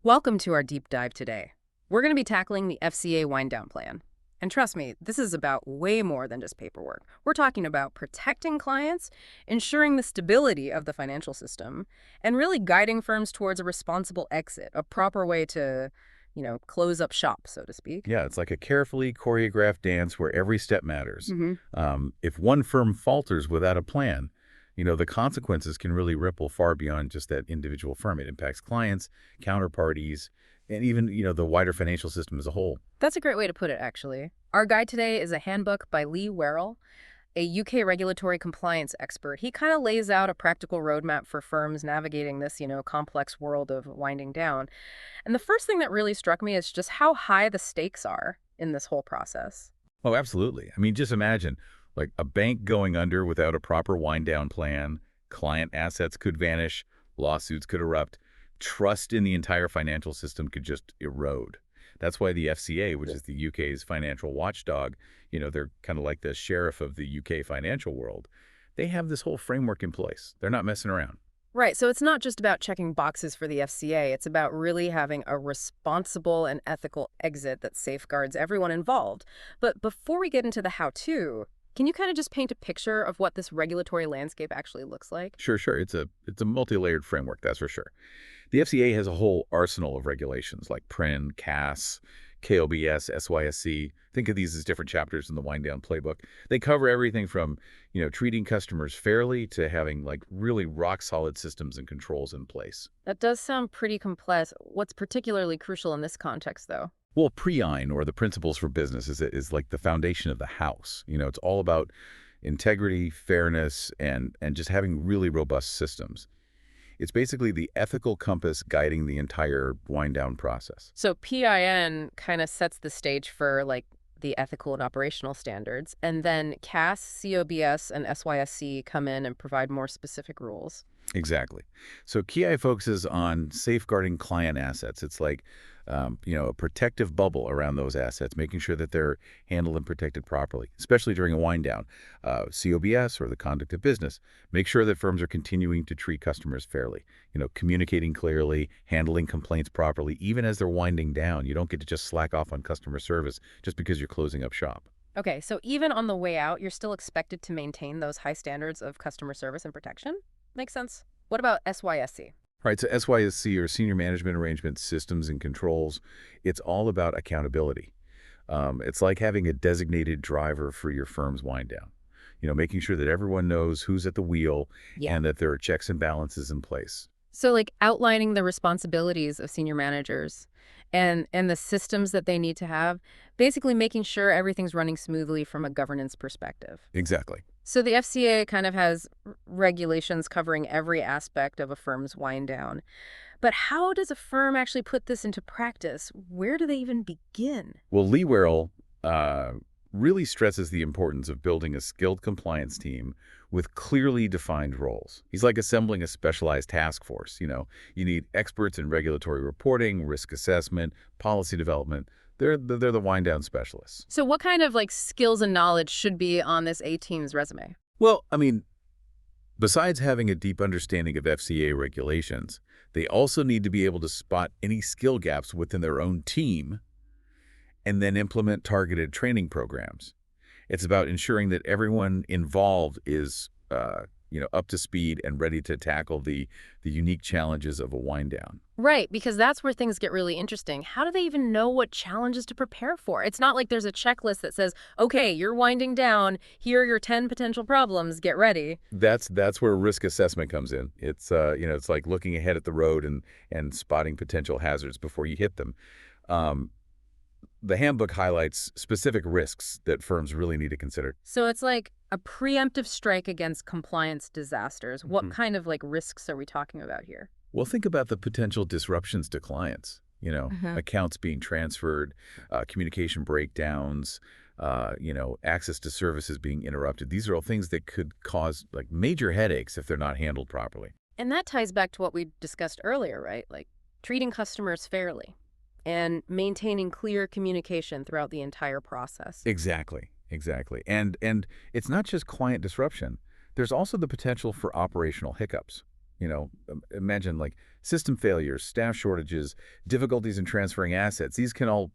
Welcome to our deep dive today. We're going to be tackling the FCA Wind Down Plan. And trust me, this is about way more than just paperwork. We're talking about protecting clients, ensuring the stability of the financial system, and really guiding firms towards a responsible exit, a proper way to, close up shop, so to speak. Yeah, it's like a carefully choreographed dance where every step matters. hmm If one firm falters without a plan, the consequences can really ripple far beyond just that individual firm. It impacts clients, counterparties, and even, the wider financial system as a whole. That's a great way to put it, actually. Our guide today is a handbook by Lee Werrell, a UK regulatory compliance expert. He kind of lays out a practical roadmap for firms navigating this, complex world of winding down. And the first thing that really struck me is just how high the stakes are in this whole process. Oh, absolutely. I mean, just imagine, like a bank going under without a proper wind down plan, client assets could vanish, lawsuits could erupt, trust in the entire financial system could just erode. That's why the FCA, which is the UK's financial watchdog, they're kind of like the sheriff of the UK financial world. They have this whole framework in place. They're not messing around. Right, so it's not just about checking boxes for the FCA. It's about really having a responsible and ethical exit that safeguards everyone involved. But before we get into the how-to, can you kind of just paint a picture of what this regulatory landscape actually looks like? Sure, sure. It's a multi-layered framework, that's for sure. The FCA has a whole arsenal of regulations like PRIN, CAS, KOBS, SYSC. Think of these as different chapters in the wind down playbook. They cover everything from, treating customers fairly to having like really rock solid systems and controls in place. That does sound pretty complex. What's particularly crucial in this context, though? Well, PRIIN, or the principles for business, is like the foundation of the house. It's all about integrity, fairness, and just having really robust systems. It's basically the ethical compass guiding the entire wind down process. So PIN kind of sets the stage for like the ethical and operational standards, and then CAS, COBS, and SYSC come in and provide more specific rules. Exactly. So KI focuses on safeguarding client assets. It's like, a protective bubble around those assets, making sure that they're handled and protected properly, especially during a wind down. COBS, or the conduct of business, make sure that firms are continuing to treat customers fairly, communicating clearly, handling complaints properly, even as they're winding down. You don't get to just slack off on customer service just because you're closing up shop. Okay, so even on the way out, you're still expected to maintain those high standards of customer service and protection? Makes sense. What about SYSC? Right, so SYSC, or Senior Management Arrangement Systems and Controls, it's all about accountability. It's like having a designated driver for your firm's wind down. Making sure that everyone knows who's at the wheel Yeah. and that there are checks and balances in place. So like outlining the responsibilities of senior managers and the systems that they need to have, basically making sure everything's running smoothly from a governance perspective. Exactly. So the FCA kind of has regulations covering every aspect of a firm's wind down. But how does a firm actually put this into practice? Where do they even begin? Well, Lee Werrell really stresses the importance of building a skilled compliance team with clearly defined roles. He's like assembling a specialized task force. You need experts in regulatory reporting, risk assessment, policy development. They're the wind down specialists. So what kind of like skills and knowledge should be on this A team's resume? Well, I mean, besides having a deep understanding of FCA regulations, they also need to be able to spot any skill gaps within their own team and then implement targeted training programs. It's about ensuring that everyone involved is, up to speed and ready to tackle the unique challenges of a wind down. Right, because that's where things get really interesting. How do they even know what challenges to prepare for? It's not like there's a checklist that says, okay, you're winding down, here are your 10 potential problems, get ready. That's where risk assessment comes in. It's like looking ahead at the road and spotting potential hazards before you hit them. The handbook highlights specific risks that firms really need to consider. So it's like a preemptive strike against compliance disasters. What kind of like risks are we talking about here? Well, think about the potential disruptions to clients, accounts being transferred, communication breakdowns, access to services being interrupted. These are all things that could cause like major headaches if they're not handled properly. And that ties back to what we discussed earlier, right? Like treating customers fairly and maintaining clear communication throughout the entire process. Exactly, exactly. And it's not just client disruption. There's also the potential for operational hiccups. Imagine like system failures, staff shortages, difficulties in transferring assets. These can all,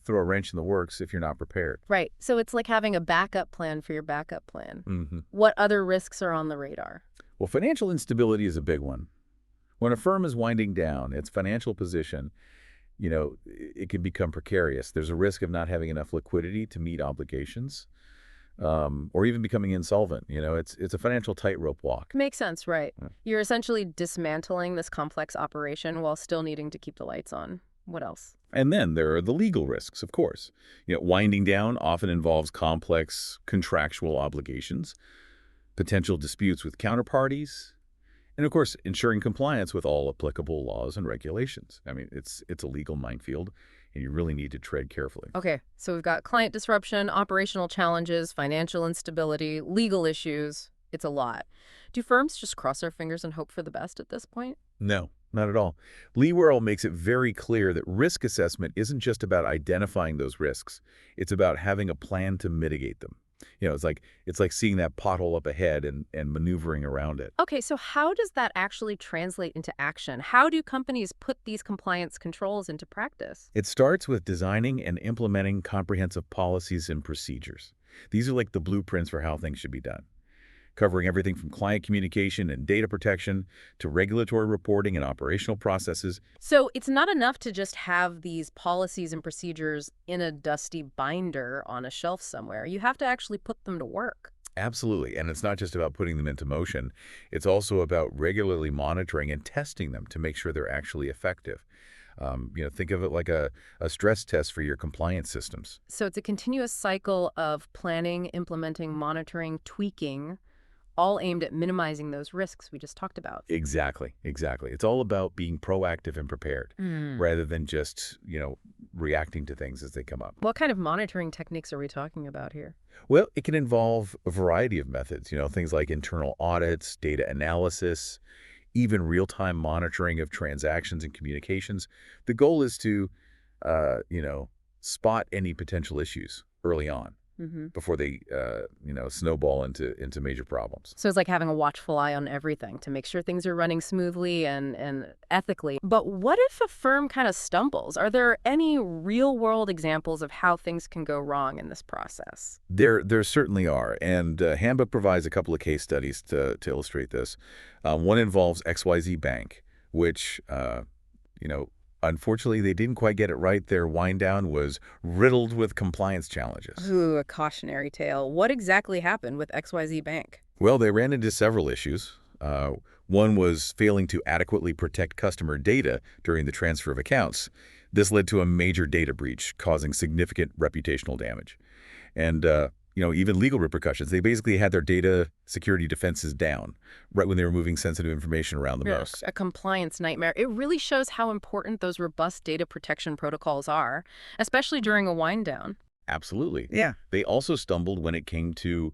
throw a wrench in the works if you're not prepared. Right. So it's like having a backup plan for your backup plan. hmm What other risks are on the radar? Well, financial instability is a big one. When a firm is winding down its financial position, it can become precarious. There's a risk of not having enough liquidity to meet obligations, or even becoming insolvent. It's a financial tightrope walk. Makes sense, right? Yeah. You're essentially dismantling this complex operation while still needing to keep the lights on. What else? And then there are the legal risks, of course. Winding down often involves complex contractual obligations, potential disputes with counterparties, and of course, ensuring compliance with all applicable laws and regulations. I mean, it's a legal minefield, and you really need to tread carefully. Okay, so we've got client disruption, operational challenges, financial instability, legal issues. It's a lot. Do firms just cross their fingers and hope for the best at this point? No, not at all. Lee Worrell makes it very clear that risk assessment isn't just about identifying those risks. It's about having a plan to mitigate them. It's like seeing that pothole up ahead and maneuvering around it. Okay, so how does that actually translate into action? How do companies put these compliance controls into practice? It starts with designing and implementing comprehensive policies and procedures. These are like the blueprints for how things should be done, covering everything from client communication and data protection to regulatory reporting and operational processes. So it's not enough to just have these policies and procedures in a dusty binder on a shelf somewhere. You have to actually put them to work. Absolutely. And it's not just about putting them into motion. It's also about regularly monitoring and testing them to make sure they're actually effective. Think of it like a stress test for your compliance systems. So it's a continuous cycle of planning, implementing, monitoring, tweaking, all aimed at minimizing those risks we just talked about. Exactly. It's all about being proactive and prepared rather than just, reacting to things as they come up. What kind of monitoring techniques are we talking about here? Well, it can involve a variety of methods, things like internal audits, data analysis, even real-time monitoring of transactions and communications. The goal is to, spot any potential issues early on before they, snowball into major problems. So it's like having a watchful eye on everything to make sure things are running smoothly and ethically. But what if a firm kind of stumbles? Are there any real-world examples of how things can go wrong in this process? There certainly are, and Handbook provides a couple of case studies to illustrate this. One involves XYZ Bank, which, unfortunately, they didn't quite get it right. Their wind down was riddled with compliance challenges. Ooh, a cautionary tale. What exactly happened with XYZ Bank? Well, they ran into several issues. One was failing to adequately protect customer data during the transfer of accounts. This led to a major data breach, causing significant reputational damage. And, even legal repercussions. They basically had their data security defenses down right when they were moving sensitive information around the most. A compliance nightmare. It really shows how important those robust data protection protocols are, especially during a wind down. Absolutely. Yeah. They also stumbled when it came to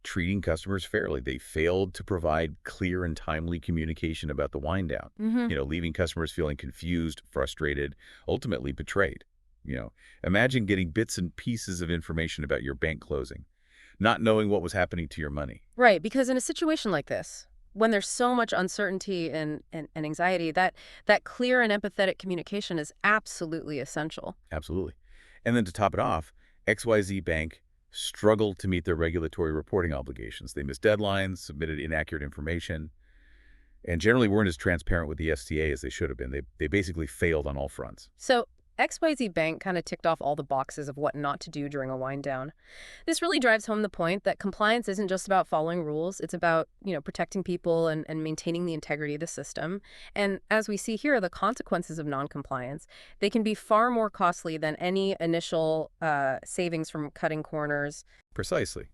treating customers fairly. They failed to provide clear and timely communication about the wind down, leaving customers feeling confused, frustrated, ultimately betrayed. Imagine getting bits and pieces of information about your bank closing, not knowing what was happening to your money. Right, because in a situation like this, when there's so much uncertainty and anxiety, that clear and empathetic communication is absolutely essential. Absolutely. And then to top it off, XYZ Bank struggled to meet their regulatory reporting obligations. They missed deadlines, submitted inaccurate information, and generally weren't as transparent with the FCA as they should have been. They basically failed on all fronts. So XYZ Bank kind of ticked off all the boxes of what not to do during a wind down. This really drives home the point that compliance isn't just about following rules. It's about, protecting people and maintaining the integrity of the system. And as we see here, the consequences of noncompliance, they can be far more costly than any initial savings from cutting corners. Precisely.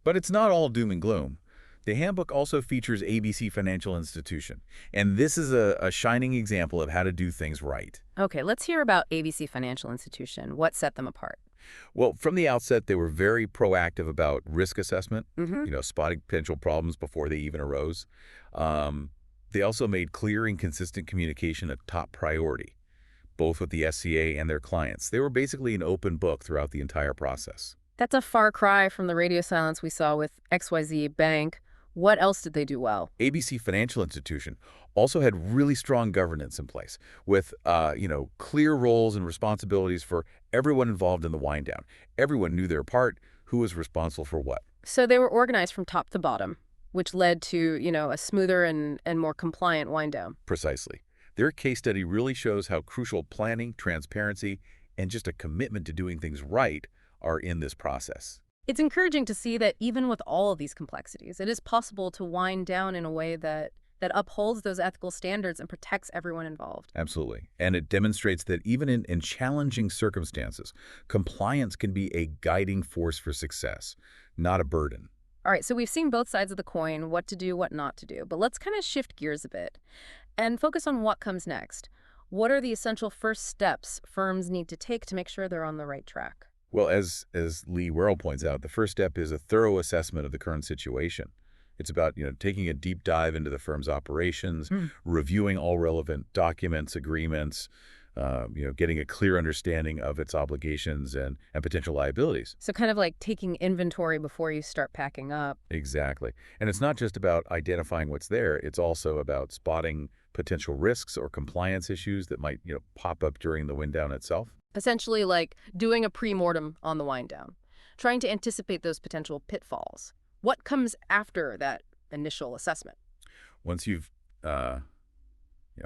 But it's not all doom and gloom. The handbook also features ABC Financial Institution, and this is a shining example of how to do things right. Okay, let's hear about ABC Financial Institution. What set them apart? Well, from the outset, they were very proactive about risk assessment, spotting potential problems before they even arose. They also made clear and consistent communication a top priority, both with the FCA and their clients. They were basically an open book throughout the entire process. That's a far cry from the radio silence we saw with XYZ Bank. What else did they do well? ABC Financial Institution also had really strong governance in place with, clear roles and responsibilities for everyone involved in the wind down. Everyone knew their part, who was responsible for what. So they were organized from top to bottom, which led to, a smoother and more compliant wind down. Precisely. Their case study really shows how crucial planning, transparency, and just a commitment to doing things right are in this process. It's encouraging to see that even with all of these complexities, it is possible to wind down in a way that upholds those ethical standards and protects everyone involved. Absolutely. And it demonstrates that even in challenging circumstances, compliance can be a guiding force for success, not a burden. All right, so we've seen both sides of the coin, what to do, what not to do. But let's kind of shift gears a bit and focus on what comes next. What are the essential first steps firms need to take to make sure they're on the right track? Well, as Lee Werrell points out, the first step is a thorough assessment of the current situation. It's about, taking a deep dive into the firm's operations, reviewing all relevant documents, agreements, getting a clear understanding of its obligations and potential liabilities. So kind of like taking inventory before you start packing up. Exactly. And it's not just about identifying what's there. It's also about spotting potential risks or compliance issues that might, pop up during the wind down itself. Essentially like doing a pre-mortem on the wind down, trying to anticipate those potential pitfalls. What comes after that initial assessment? Once you've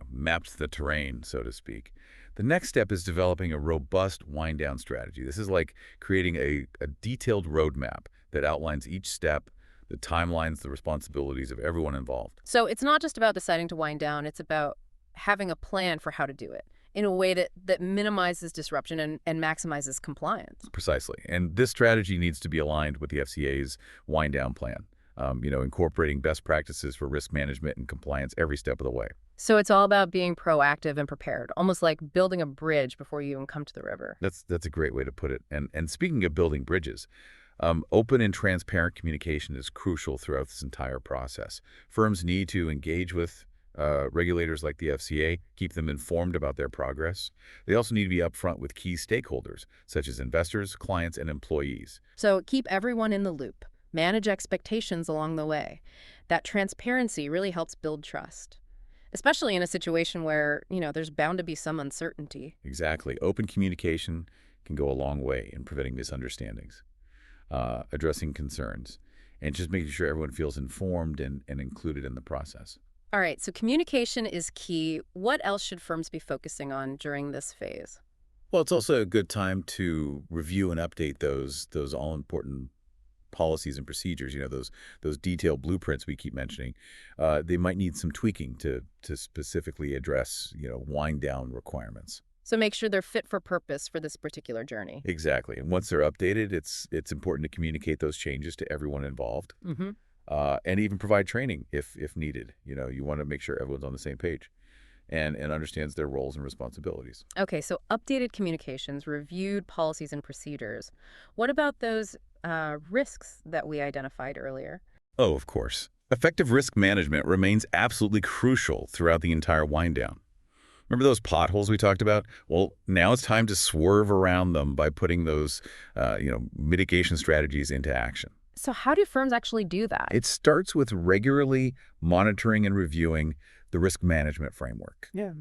mapped the terrain, so to speak, the next step is developing a robust wind down strategy. This is like creating a detailed roadmap that outlines each step, the timelines, the responsibilities of everyone involved. So it's not just about deciding to wind down, it's about having a plan for how to do it in a way that minimizes disruption and maximizes compliance. Precisely. And this strategy needs to be aligned with the FCA's wind down plan, incorporating best practices for risk management and compliance every step of the way. So it's all about being proactive and prepared, almost like building a bridge before you even come to the river. That's a great way to put it. And speaking of building bridges, open and transparent communication is crucial throughout this entire process. Firms need to engage with regulators like the FCA, keep them informed about their progress. They also need to be upfront with key stakeholders, such as investors, clients, and employees. So keep everyone in the loop, manage expectations along the way. That transparency really helps build trust, especially in a situation where, there's bound to be some uncertainty. Exactly. Open communication can go a long way in preventing misunderstandings, addressing concerns, and just making sure everyone feels informed and included in the process. All right, so communication is key. What else should firms be focusing on during this phase? Well, it's also a good time to review and update those all-important policies and procedures, those detailed blueprints we keep mentioning. They might need some tweaking to specifically address, wind down requirements. So make sure they're fit for purpose for this particular journey. Exactly. And once they're updated, it's important to communicate those changes to everyone involved. And even provide training if needed. You want to make sure everyone's on the same page and understands their roles and responsibilities. Okay, so updated communications, reviewed policies and procedures. What about those risks that we identified earlier? Oh, of course. Effective risk management remains absolutely crucial throughout the entire wind down. Remember those potholes we talked about? Well, now it's time to swerve around them by putting those, mitigation strategies into action. So how do firms actually do that? It starts with regularly monitoring and reviewing the risk management framework. Yeah.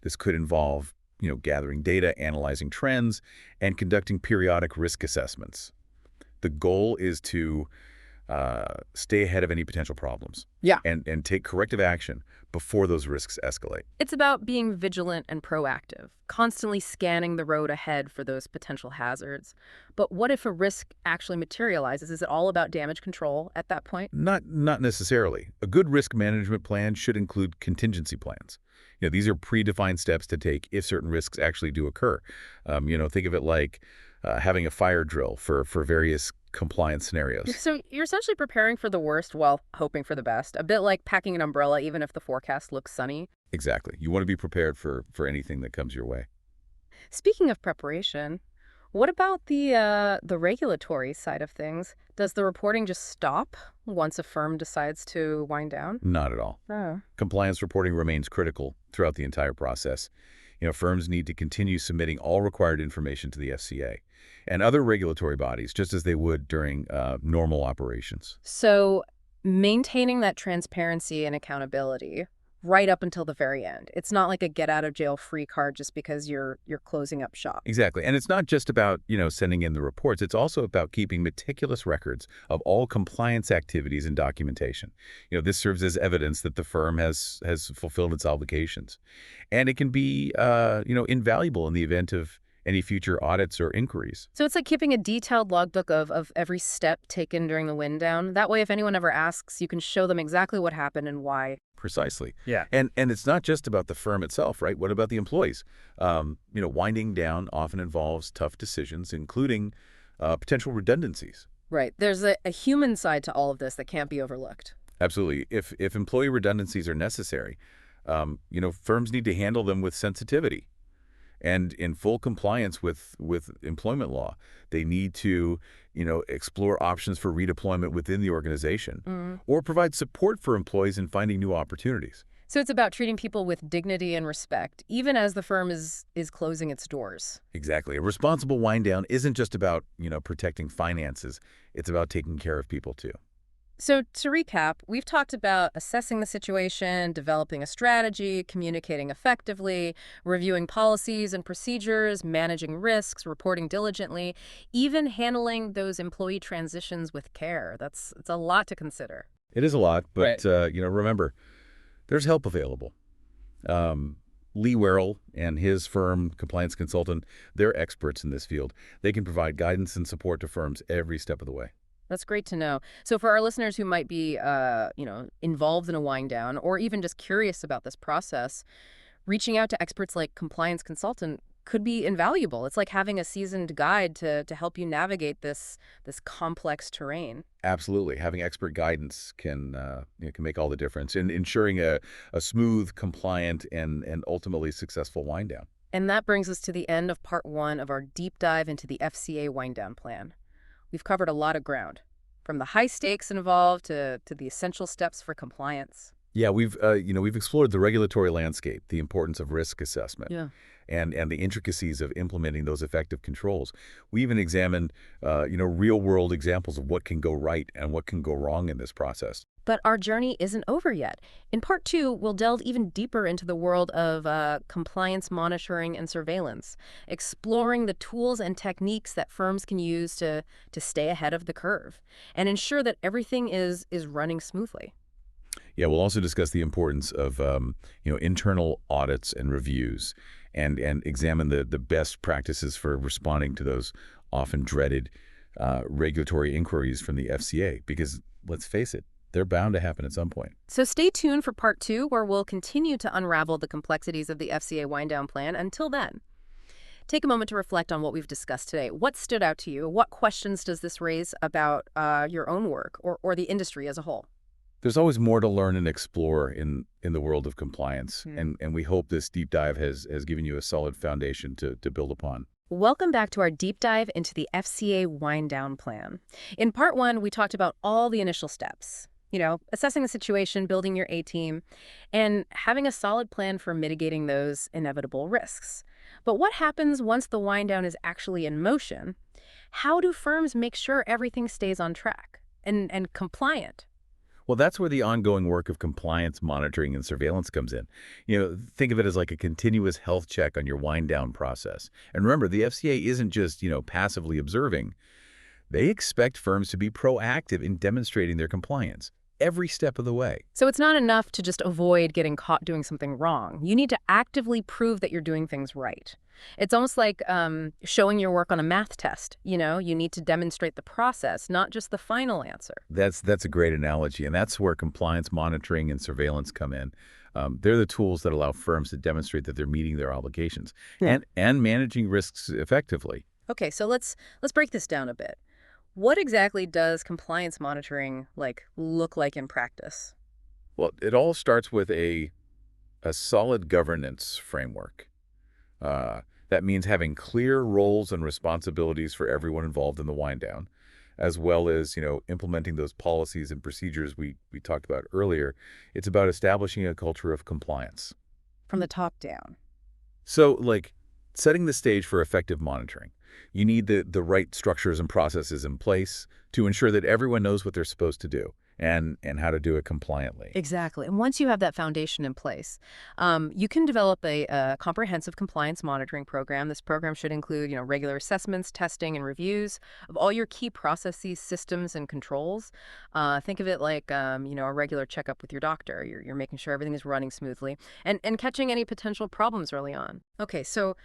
This could involve, gathering data, analyzing trends, and conducting periodic risk assessments. The goal is to stay ahead of any potential problems. Yeah. And take corrective action before those risks escalate. It's about being vigilant and proactive, constantly scanning the road ahead for those potential hazards. But what if a risk actually materializes? Is it all about damage control at that point? Not necessarily. A good risk management plan should include contingency plans. These are predefined steps to take if certain risks actually do occur. Think of it like having a fire drill for various compliance scenarios. So you're essentially preparing for the worst while hoping for the best, a bit like packing an umbrella even if the forecast looks sunny. Exactly. You want to be prepared for anything that comes your way. Speaking of preparation, what about the regulatory side of things? Does the reporting just stop once a firm decides to wind down? Not at all. Oh. Compliance reporting remains critical throughout the entire process. Firms need to continue submitting all required information to the FCA and other regulatory bodies, just as they would during normal operations. So Maintaining that transparency and accountability right up until the very end. It's not like a get out of jail free card just because you're closing up shop. Exactly. And it's not just about, sending in the reports. It's also about keeping meticulous records of all compliance activities and documentation. This serves as evidence that the firm has fulfilled its obligations. And it can be, invaluable in the event of any future audits or inquiries. So it's like keeping a detailed logbook of every step taken during the wind down. That way, if anyone ever asks, you can show them exactly what happened and why. Precisely. Yeah. And it's not just about the firm itself, right? What about the employees? Winding down often involves tough decisions, including potential redundancies. Right. There's a human side to all of this that can't be overlooked. Absolutely. If employee redundancies are necessary, firms need to handle them with sensitivity and in full compliance with employment law. They need to, explore options for redeployment within the organization or provide support for employees in finding new opportunities. So it's about treating people with dignity and respect, even as the firm is closing its doors. Exactly. A responsible wind down isn't just about, protecting finances. It's about taking care of people too. So to recap, we've talked about assessing the situation, developing a strategy, communicating effectively, reviewing policies and procedures, managing risks, reporting diligently, even handling those employee transitions with care. It's a lot to consider. It is a lot, but, Right. remember, there's help available. Lee Werrell and his firm, compliance consultant, they're experts in this field. They can provide guidance and support to firms every step of the way. That's great to know. So for our listeners who might be, involved in a wind down or even just curious about this process, reaching out to experts like compliance consultant could be invaluable. It's like having a seasoned guide to help you navigate this complex terrain. Absolutely. Having expert guidance can make all the difference in ensuring a smooth, compliant, and ultimately successful wind down. And that brings us to the end of part one of our deep dive into the FCA Wind Down Plan. We've covered a lot of ground, from the high stakes involved to the essential steps for compliance. Yeah, we've explored the regulatory landscape, the importance of risk assessment, Yeah. and the intricacies of implementing those effective controls. We even examined, real-world examples of what can go right and what can go wrong in this process. But our journey isn't over yet. In part two, we'll delve even deeper into the world of compliance monitoring and surveillance, exploring the tools and techniques that firms can use to stay ahead of the curve and ensure that everything is running smoothly. Yeah, we'll also discuss the importance of internal audits and reviews, and examine the best practices for responding to those often dreaded regulatory inquiries from the FCA. Because let's face it, they're bound to happen at some point. So stay tuned for part two, where we'll continue to unravel the complexities of the FCA Wind Down Plan. Until then, take a moment to reflect on what we've discussed today. What stood out to you? What questions does this raise about your own work or the industry as a whole? There's always more to learn and explore in the world of compliance, and we hope this deep dive has given you a solid foundation to build upon. Welcome back to our deep dive into the FCA Wind Down Plan. In part one, we talked about all the initial steps. Assessing the situation, building your A-team, and having a solid plan for mitigating those inevitable risks. But what happens once the wind down is actually in motion? How do firms make sure everything stays on track and compliant? Well, that's where the ongoing work of compliance monitoring and surveillance comes in. Think of it as like a continuous health check on your wind down process. And remember, the FCA isn't just, passively observing. They expect firms to be proactive in demonstrating their compliance every step of the way. So it's not enough to just avoid getting caught doing something wrong. You need to actively prove that you're doing things right. It's almost like showing your work on a math test. You need to demonstrate the process, not just the final answer. That's a great analogy, and that's where compliance monitoring and surveillance come in. They're the tools that allow firms to demonstrate that they're meeting their obligations and managing risks effectively. Okay, so let's break this down a bit. What exactly does compliance monitoring look like in practice? Well, it all starts with a solid governance framework. That means having clear roles and responsibilities for everyone involved in the wind down, as well as, implementing those policies and procedures we talked about earlier. It's about establishing a culture of compliance. From the top down. So, setting the stage for effective monitoring. You need the right structures and processes in place to ensure that everyone knows what they're supposed to do. and how to do it compliantly. Exactly. And once you have that foundation in place, you can develop a comprehensive compliance monitoring program. This program should include, regular assessments, testing, and reviews of all your key processes, systems, and controls. Think of it like, a regular checkup with your doctor. You're making sure everything is running smoothly and catching any potential problems early on. Okay, so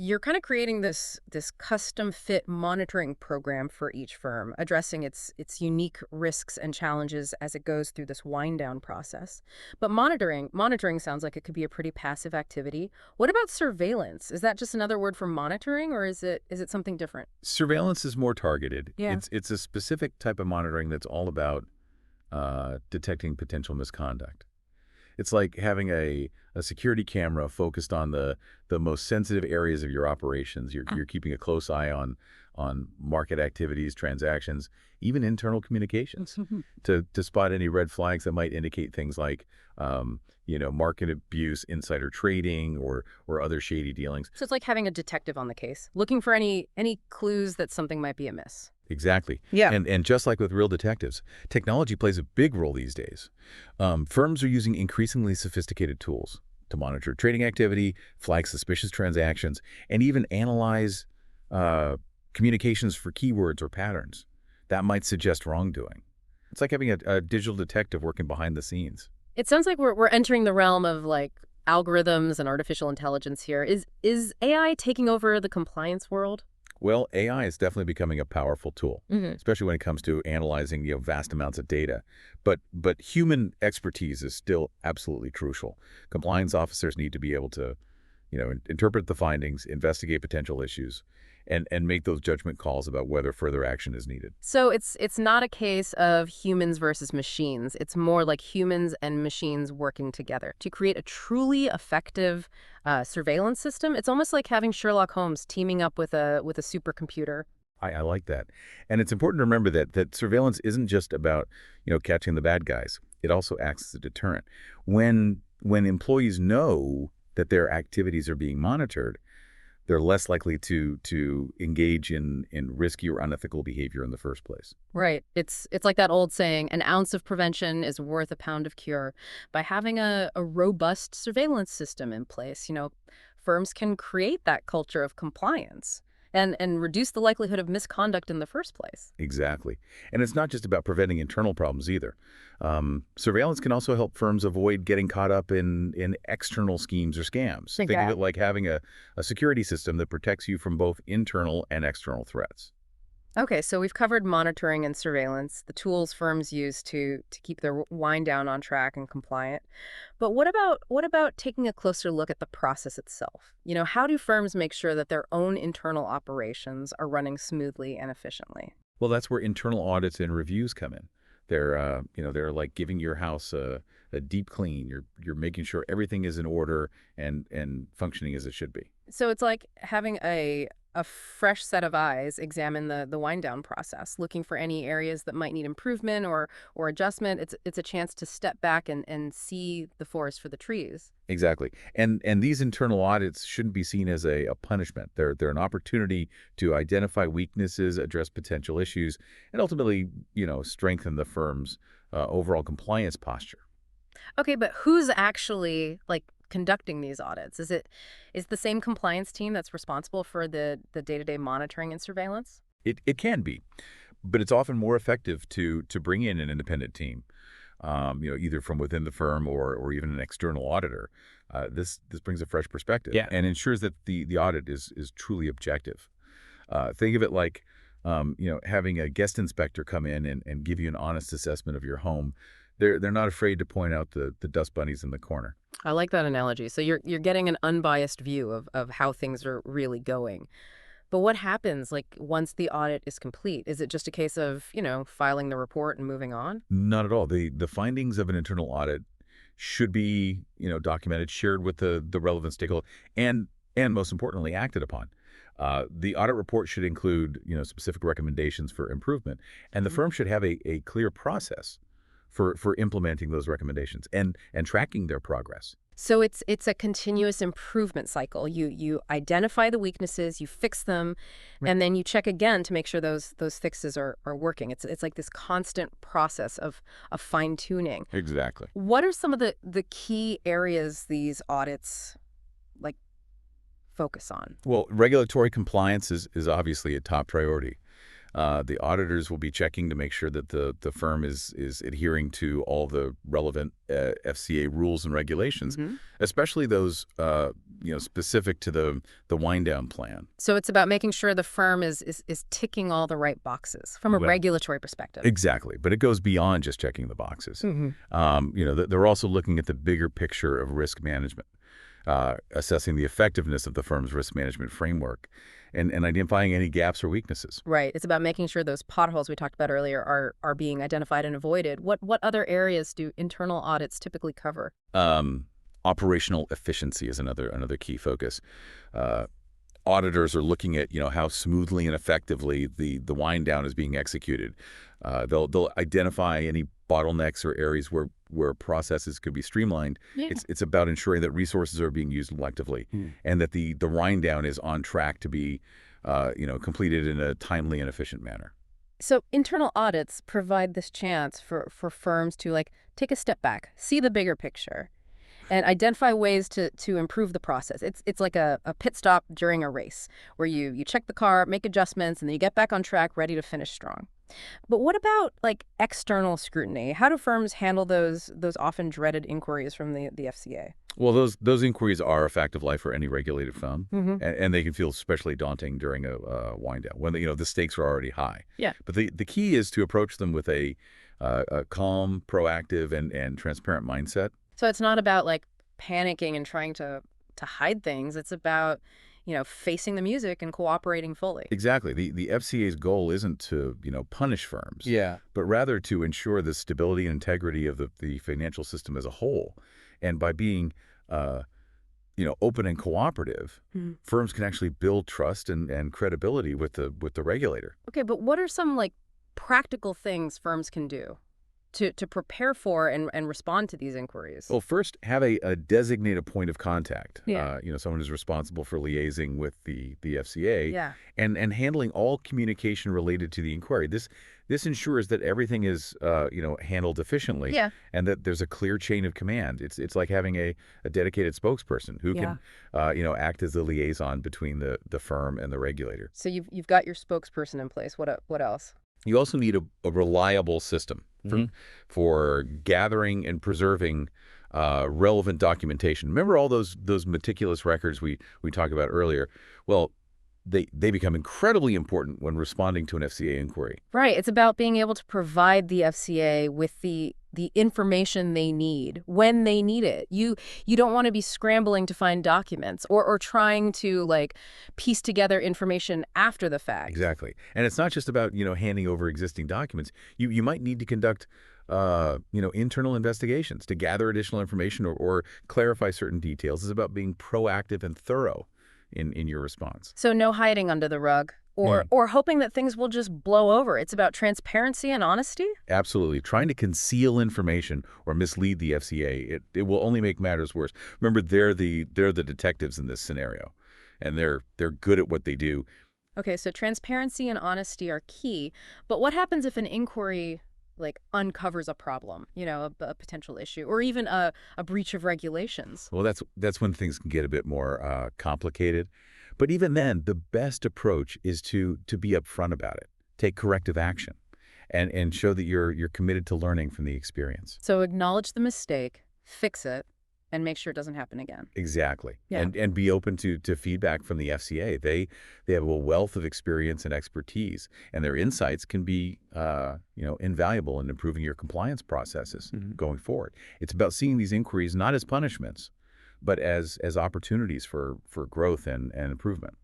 you're kind of creating this custom fit monitoring program for each firm, addressing its unique risks and challenges as it goes through this wind down process. But monitoring sounds like it could be a pretty passive activity. What about surveillance? Is that just another word for monitoring, or is it something different? Surveillance is more targeted. Yeah. It's a specific type of monitoring that's all about detecting potential misconduct. It's like having a security camera focused on the most sensitive areas of your operations. You're keeping a close eye on market activities, transactions, even internal communications to spot any red flags that might indicate things like, market abuse, insider trading, or other shady dealings. So it's like having a detective on the case, looking for any clues that something might be amiss. Exactly. Yeah. And just like with real detectives, technology plays a big role these days. Firms are using increasingly sophisticated tools to monitor trading activity, flag suspicious transactions, and even analyze communications for keywords or patterns that might suggest wrongdoing. It's like having a digital detective working behind the scenes. It sounds like we're entering the realm of like algorithms and artificial intelligence here. Is AI taking over the compliance world? Well, AI is definitely becoming a powerful tool, especially when it comes to analyzing vast amounts of data. But human expertise is still absolutely crucial. Compliance officers need to be able to, interpret the findings, investigate potential issues, and make those judgment calls about whether further action is needed. So it's not a case of humans versus machines. It's more like humans and machines working together to create a truly effective surveillance system. It's almost like having Sherlock Holmes teaming up with a supercomputer. I like that. And it's important to remember that surveillance isn't just about, catching the bad guys. It also acts as a deterrent. When employees know that their activities are being monitored, they're less likely to engage in risky or unethical behavior in the first place. Right. It's like that old saying, an ounce of prevention is worth a pound of cure. By having a robust surveillance system in place, firms can create that culture of compliance and reduce the likelihood of misconduct in the first place. Exactly. And it's not just about preventing internal problems either. Surveillance can also help firms avoid getting caught up in external schemes or scams. Think of it like having a security system that protects you from both internal and external threats. Okay, so we've covered monitoring and surveillance, the tools firms use to keep their wind down on track and compliant. But what about taking a closer look at the process itself? How do firms make sure that their own internal operations are running smoothly and efficiently? Well, that's where internal audits and reviews come in. They're like giving your house a deep clean. You're making sure everything is in order and functioning as it should be. So it's like having a fresh set of eyes examine the wind down process, looking for any areas that might need improvement or adjustment. It's a chance to step back and see the forest for the trees. Exactly. And these internal audits shouldn't be seen as a punishment. They're an opportunity to identify weaknesses, address potential issues, and ultimately, strengthen the firm's overall compliance posture. Okay, but who's actually like conducting these audits? Is the same compliance team that's responsible for the day-to-day monitoring and surveillance? It can be, but it's often more effective to bring in an independent team, either from within the firm or even an external auditor. This brings a fresh perspective and ensures that the audit is truly objective. Think of it like having a guest inspector come in and give you an honest assessment of your home. They're not afraid to point out the dust bunnies in the corner. I like that analogy. So you're getting an unbiased view of how things are really going. But what happens like once the audit is complete? Is it just a case of, filing the report and moving on? Not at all. The findings of an internal audit should be, documented, shared with the relevant stakeholder, and most importantly, acted upon. The audit report should include, specific recommendations for improvement, and the firm should have a clear process for implementing those recommendations and tracking their progress. So it's a continuous improvement cycle. You identify the weaknesses, you fix them, Right. and then you check again to make sure those fixes are working. It's like this constant process of fine-tuning. Exactly. What are some of the key areas these audits like focus on? Well, regulatory compliance is obviously a top priority. The auditors will be checking to make sure that the firm is adhering to all the relevant FCA rules and regulations, Hmm. especially those specific to the wind down plan. So it's about making sure the firm is ticking all the right boxes from a Well, regulatory perspective. exactly, but it goes beyond just checking the boxes. Hmm. They're also looking at the bigger picture of risk management, assessing the effectiveness of the firm's risk management framework, and identifying any gaps or weaknesses. Right. It's about making sure those potholes we talked about earlier are being identified and avoided. What other areas do internal audits typically cover? Operational efficiency is another key focus. Auditors are looking at how smoothly and effectively the wind down is being executed. They'll identify any bottlenecks or areas where processes could be streamlined. Yeah. It's about ensuring that resources are being used electively, and that the wind down is on track to be completed in a timely and efficient manner. So internal audits provide this chance for firms to take a step back, see the bigger picture, and identify ways to improve the process. It's like a pit stop during a race where you check the car, make adjustments, and then you get back on track ready to finish strong. But what about external scrutiny? How do firms handle those often dreaded inquiries from the FCA? Well, those inquiries are a fact of life for any regulated firm, Hmm. and they can feel especially daunting during a wind down when the stakes are already high. Yeah. But the key is to approach them with a calm, proactive, and transparent mindset. So it's not about panicking and trying to hide things. It's about, facing the music and cooperating fully. Exactly. The FCA's goal isn't to punish firms, Yeah. but rather to ensure the stability and integrity of the financial system as a whole. And by being open and cooperative, Mhm. firms can actually build trust and credibility with the regulator. Okay, but what are some practical things firms can do to prepare for and respond to these inquiries? Well, first, have a designated point of contact. Yeah. Someone who's responsible for liaising with the FCA Yeah. and handling all communication related to the inquiry. This ensures that everything is handled efficiently. Yeah. And that there's a clear chain of command. It's like having a dedicated spokesperson who Yeah. can act as the liaison between the firm and the regulator. So you've got your spokesperson in place. What else? You also need a reliable system for gathering and preserving relevant documentation. Remember all those meticulous records we talked about earlier? Well, they become incredibly important when responding to an FCA inquiry. Right. It's about being able to provide the FCA with the information they need when they need it. You don't want to be scrambling to find documents or trying to piece together information after the fact. Exactly. And it's not just about handing over existing documents. You might need to conduct internal investigations to gather additional information or clarify certain details. It's about being proactive and thorough in your response. So no hiding under the rug or hoping that things will just blow over. It's about transparency and honesty. Absolutely. Trying to conceal information or mislead the FCA, it will only make matters worse. Remember, they're the detectives in this scenario, and they're good at what they do. Okay, so transparency and honesty are key. But what happens if an inquiry uncovers a problem, a potential issue, or even a breach of regulations? Well, that's when things can get a bit more complicated. But even then, the best approach is to be upfront about it, take corrective action, and show that you're committed to learning from the experience. So acknowledge the mistake, fix it, and make sure it doesn't happen again. Exactly. Yeah. And be open to feedback from the FCA. They have a wealth of experience and expertise, and their insights can be invaluable in improving your compliance processes going forward. It's about seeing these inquiries not as punishments, but as opportunities for growth and improvement.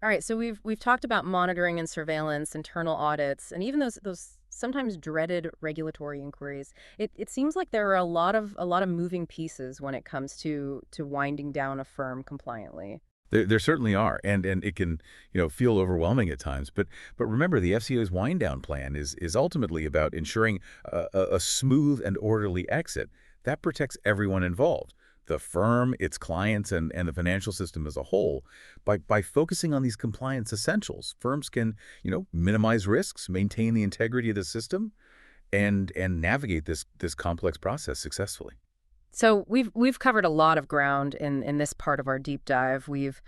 All right, so we've talked about monitoring and surveillance, internal audits, and even those sometimes dreaded regulatory inquiries. It seems like there are a lot of moving pieces when it comes to winding down a firm compliantly. There certainly are, and it can feel overwhelming at times. But remember, the FCA's wind down plan is ultimately about ensuring a smooth and orderly exit that protects everyone involved. the firm, its clients, and the financial system as a whole. By focusing on these compliance essentials, firms can, minimize risks, maintain the integrity of the system, and navigate this complex process successfully. So we've covered a lot of ground in this part of our deep dive. We've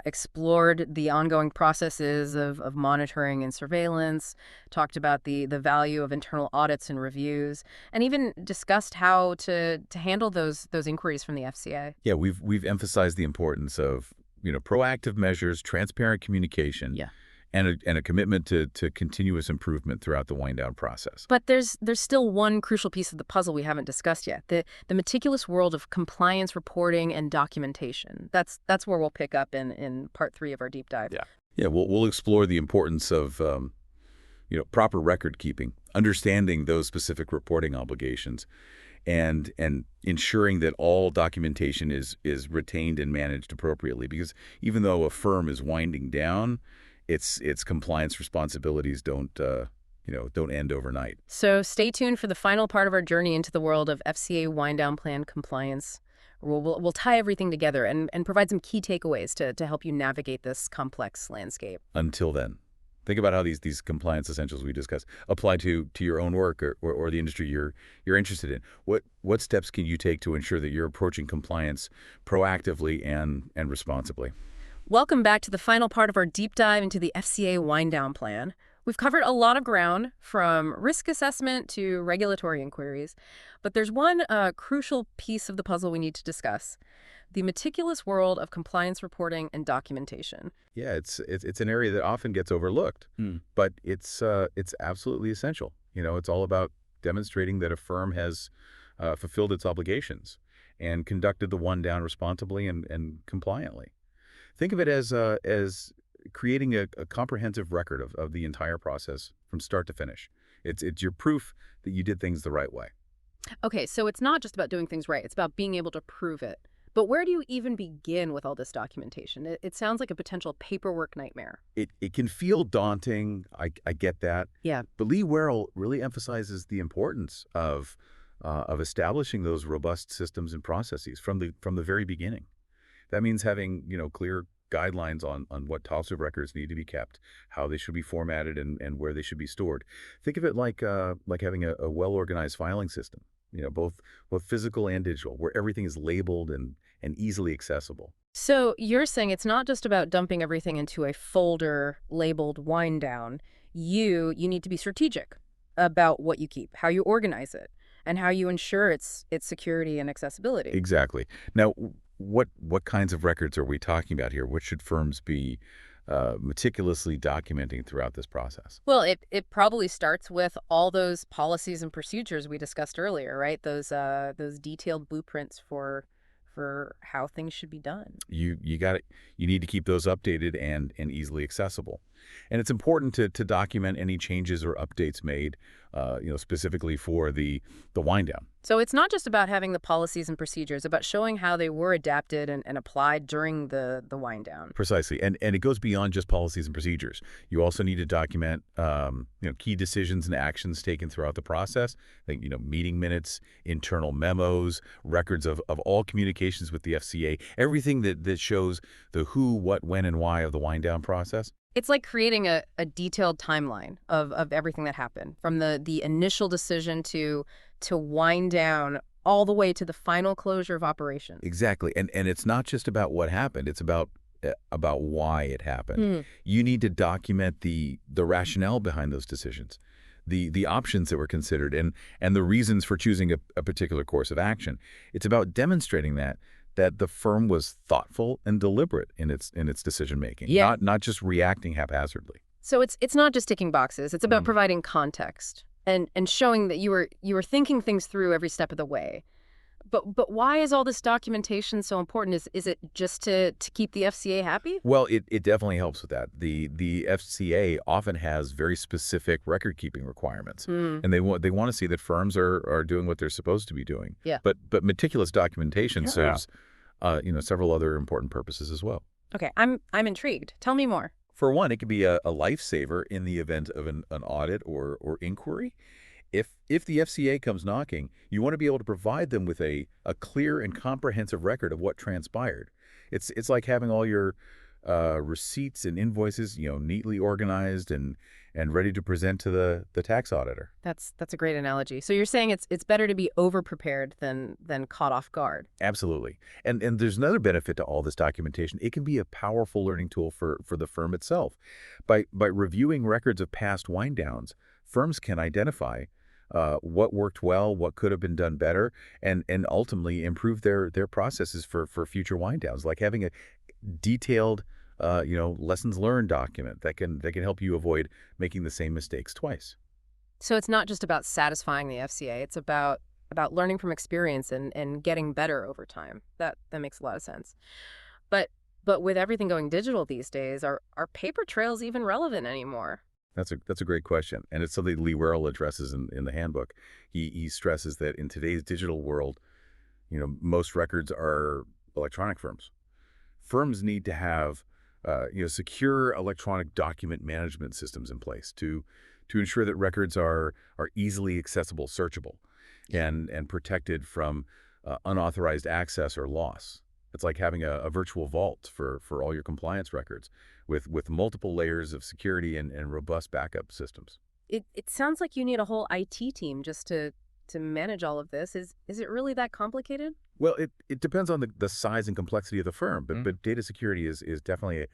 explored the ongoing processes of monitoring and surveillance, talked about the value of internal audits and reviews, and even discussed how to handle those inquiries from the FCA. Yeah, we've emphasized the importance of, proactive measures, transparent communication, Yeah. and a commitment to continuous improvement throughout the wind down process. But there's still one crucial piece of the puzzle we haven't discussed yet, the meticulous world of compliance reporting and documentation. That's where we'll pick up in part 3 of our deep dive. Yeah, we'll explore the importance of proper record keeping, understanding those specific reporting obligations, and ensuring that all documentation is retained and managed appropriately. Because even though a firm is winding down, its compliance responsibilities don't end overnight. So stay tuned for the final part of our journey into the world of FCA Wind Down Plan compliance. We'll tie everything together and provide some key takeaways to help you navigate this complex landscape. Until then, think about how these compliance essentials we discussed apply to your own work or the industry you're interested in. What steps can you take to ensure that you're approaching compliance proactively and responsibly? Welcome back to the final part of our deep dive into the FCA Wind Down Plan. We've covered a lot of ground, from risk assessment to regulatory inquiries, but there's one crucial piece of the puzzle we need to discuss: the meticulous world of compliance reporting and documentation. Yeah, it's an area that often gets overlooked, but it's absolutely essential. It's all about demonstrating that a firm has fulfilled its obligations and conducted the one down responsibly and compliantly. Think of it as creating a comprehensive record of the entire process from start to finish. It's your proof that you did things the right way. Okay, so it's not just about doing things right, it's about being able to prove it. But where do you even begin with all this documentation? It sounds like a potential paperwork nightmare. It can feel daunting. I get that. Yeah. But Lee Werrell really emphasizes the importance of establishing those robust systems and processes from the very beginning. That means having, clear guidelines on what types of records need to be kept, how they should be formatted, and where they should be stored. Think of it like having a well-organized filing system, both physical and digital, where everything is labeled and easily accessible. So you're saying it's not just about dumping everything into a folder labeled wind down. You need to be strategic about what you keep, how you organize it, and how you ensure its security and accessibility. Exactly. Now, what kinds of records are we talking about here? What should firms be meticulously documenting throughout this process? Well, it probably starts with all those policies and procedures we discussed earlier, right? Those detailed blueprints for how things should be done. You got it. You need to keep those updated and easily accessible. And it's important to document any changes or updates made, specifically for the wind down. So it's not just about having the policies and procedures, about showing how they were adapted and applied during the wind down. Precisely. And it goes beyond just policies and procedures. You also need to document, key decisions and actions taken throughout the process. Like, meeting minutes, internal memos, records of all communications with the FCA, everything that shows the who, what, when, and why of the wind down process. It's like creating a detailed timeline of everything that happened, from the initial decision to wind down all the way to the final closure of operations. Exactly. And it's not just about what happened. It's about why it happened. You need to document the rationale behind those decisions, the options that were considered, and the reasons for choosing a particular course of action. It's about demonstrating that the firm was thoughtful and deliberate in its decision making, not just reacting haphazardly. So it's not just ticking boxes. It's about providing context and showing that you were thinking things through every step of the way. But why is all this documentation so important? Is it just to keep the FCA happy? Well, it definitely helps with that. The FCA often has very specific record-keeping requirements, and they want to see that firms are doing what they're supposed to be doing. Yeah. But meticulous documentation serves several other important purposes as well. Okay, I'm intrigued. Tell me more. For one, it could be a lifesaver in the event of an audit or inquiry. If the FCA comes knocking, you want to be able to provide them with a clear and comprehensive record of what transpired. It's like having all your receipts and invoices, neatly organized and ready to present to the tax auditor. That's a great analogy. So you're saying it's better to be over-prepared than caught off guard. Absolutely. And there's another benefit to all this documentation. It can be a powerful learning tool for the firm itself. By reviewing records of past wind downs, firms can identify what worked well, what could have been done better, and ultimately improve their processes for future wind downs, like having a detailed lessons learned document that can help you avoid making the same mistakes twice. So it's not just about satisfying the FCA, it's about learning from experience and getting better over time. That makes a lot of sense. But with everything going digital these days, are paper trails even relevant anymore? That's a great question, and it's something Lee Werrell addresses in the handbook. He stresses that in today's digital world, most records are electronic firms. Firms need to have secure electronic document management systems in place to ensure that records are easily accessible, searchable, and protected from unauthorized access or loss. It's like having a virtual vault for all your compliance records with multiple layers of security and robust backup systems. It sounds like you need a whole IT team just to manage all of this. Is it really that complicated? Well, it depends on the size and complexity of the firm, but data security is definitely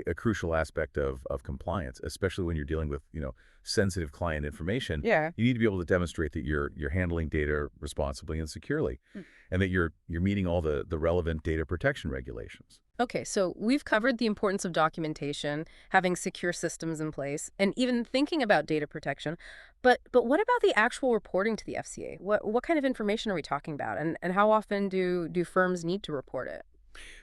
a crucial aspect of compliance, especially when you're dealing with sensitive client information. Yeah. You need to be able to demonstrate that you're handling data responsibly and securely, and that you're meeting all the relevant data protection regulations. Okay, so we've covered the importance of documentation, having secure systems in place, and even thinking about data protection. But what about the actual reporting to the FCA? What kind of information are we talking about, and how often do firms need to report it?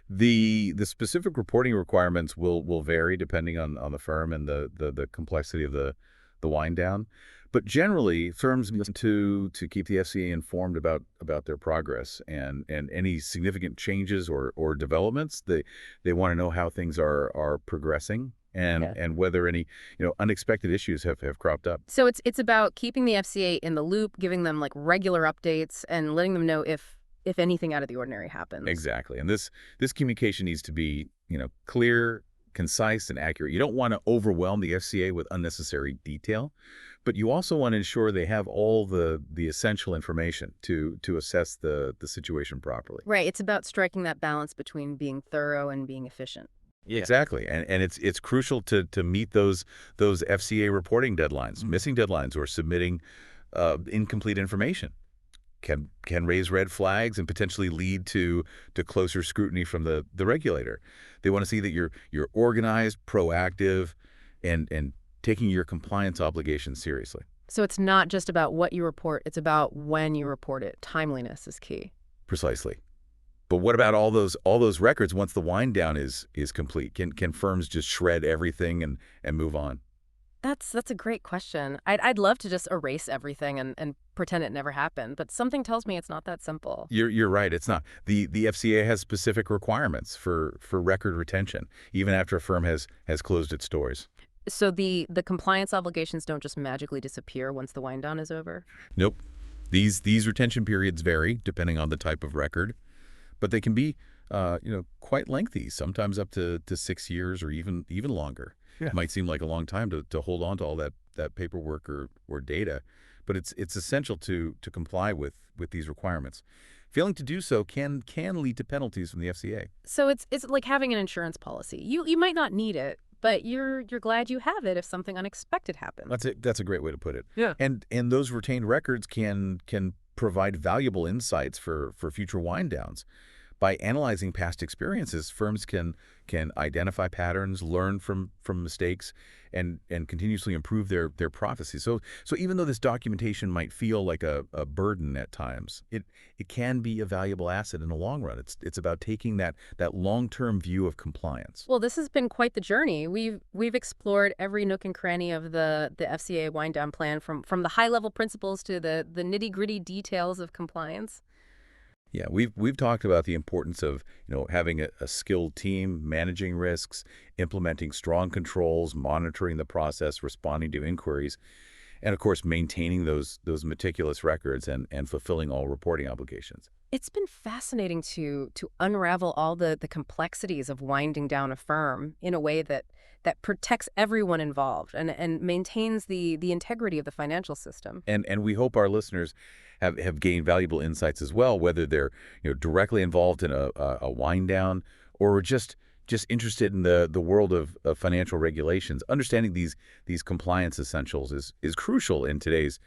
The specific reporting requirements will vary depending on the firm and the complexity of the wind down. But generally, firms need to keep the FCA informed about their progress and any significant changes or developments. They want to know how things are progressing and whether any unexpected issues have cropped up. So it's about keeping the FCA in the loop, giving them like regular updates, and letting them know if anything out of the ordinary happens. Exactly. And this communication needs to be clear, concise, and accurate. You don't want to overwhelm the FCA with unnecessary detail, but you also want to ensure they have all the essential information to assess the situation properly. Right. It's about striking that balance between being thorough and being efficient. Yeah. Exactly. And it's crucial to meet those FCA reporting deadlines. Missing deadlines or submitting incomplete information can raise red flags and potentially lead to closer scrutiny from the regulator. They want to see that you're organized, proactive, and taking your compliance obligations seriously. So it's not just about what you report, it's about when you report it. Timeliness is key. Precisely. But what about all those records once the wind down is complete? Can firms just shred everything and move on? That's a great question. I'd love to just erase everything and pretend it never happened, but something tells me it's not that simple. You're right. It's not. The FCA has specific requirements for record retention, even after a firm has closed its doors. So the compliance obligations don't just magically disappear once the wind down is over? Nope. These retention periods vary depending on the type of record, but they can be quite lengthy, sometimes up to 6 years or even longer. Yeah. It might seem like a long time to hold on to all that paperwork or data, but it's essential to comply with these requirements. Failing to do so can lead to penalties from the FCA. So it's like having an insurance policy. You might not need it, but you're glad you have it if something unexpected happens. That's a great way to put it. Yeah. And those retained records can provide valuable insights for future wind downs. By analyzing past experiences, firms can identify patterns, learn from mistakes, and continuously improve their processes. So even though this documentation might feel like a burden at times, it can be a valuable asset in the long run. It's about taking that long-term view of compliance. Well, this has been quite the journey. We've explored every nook and cranny of the FCA Wind Down Plan, from the high-level principles to the nitty-gritty details of compliance. Yeah, we've talked about the importance of having a skilled team, managing risks, implementing strong controls, monitoring the process, responding to inquiries, And of course, maintaining those meticulous records and fulfilling all reporting obligations. It's been fascinating to unravel all the complexities of winding down a firm in a way that protects everyone involved and maintains the integrity of the financial system. And we hope our listeners have gained valuable insights as well, whether they're directly involved in a wind down or just interested in the world of financial regulations. Understanding these compliance essentials is crucial in today's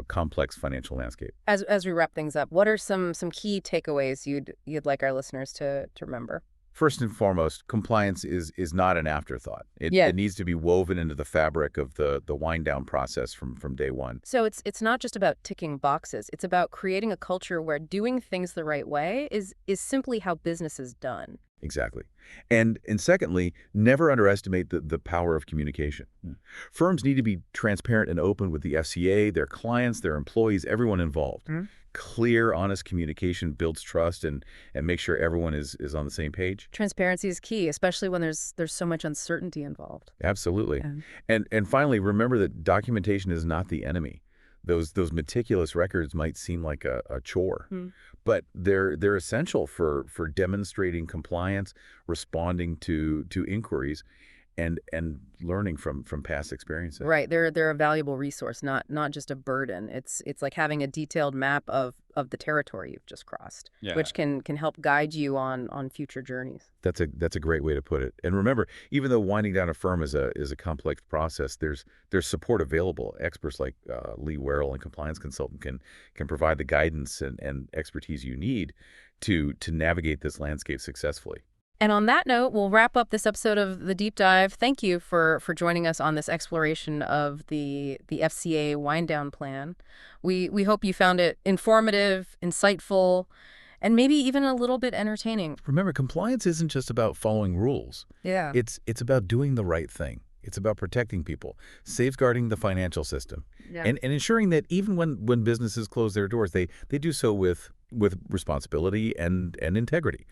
complex financial landscape. As we wrap things up, what are some key takeaways you'd like our listeners to remember? First and foremost, compliance is not an afterthought. Yeah. It needs to be woven into the fabric of the wind down process from day one. So it's not just about ticking boxes. It's about creating a culture where doing things the right way is simply how business is done. Exactly. And secondly, never underestimate the power of communication. Firms need to be transparent and open with the FCA, their clients, their employees, everyone involved. Clear, honest communication builds trust and makes sure everyone is on the same page. Transparency is key, especially when there's so much uncertainty involved. Absolutely. And finally, remember that documentation is not the enemy. Those meticulous records might seem like a chore, but they're essential for demonstrating compliance, responding to inquiries, and learning from past experiences. Right. They're a valuable resource, not just a burden. It's like having a detailed map of the territory you've just crossed, which can help guide you on future journeys. That's a great way to put it. And remember, even though winding down a firm is a complex process, there's support available. Experts like Lee Werrell, and compliance consultant, can provide the guidance and expertise you need to navigate this landscape successfully. And on that note, we'll wrap up this episode of The Deep Dive. Thank you for joining us on this exploration of the FCA Wind Down Plan. We hope you found it informative, insightful, and maybe even a little bit entertaining. Remember, compliance isn't just about following rules. Yeah. It's about doing the right thing. It's about protecting people, safeguarding the financial system, and ensuring that even when businesses close their doors, they do so with responsibility and integrity.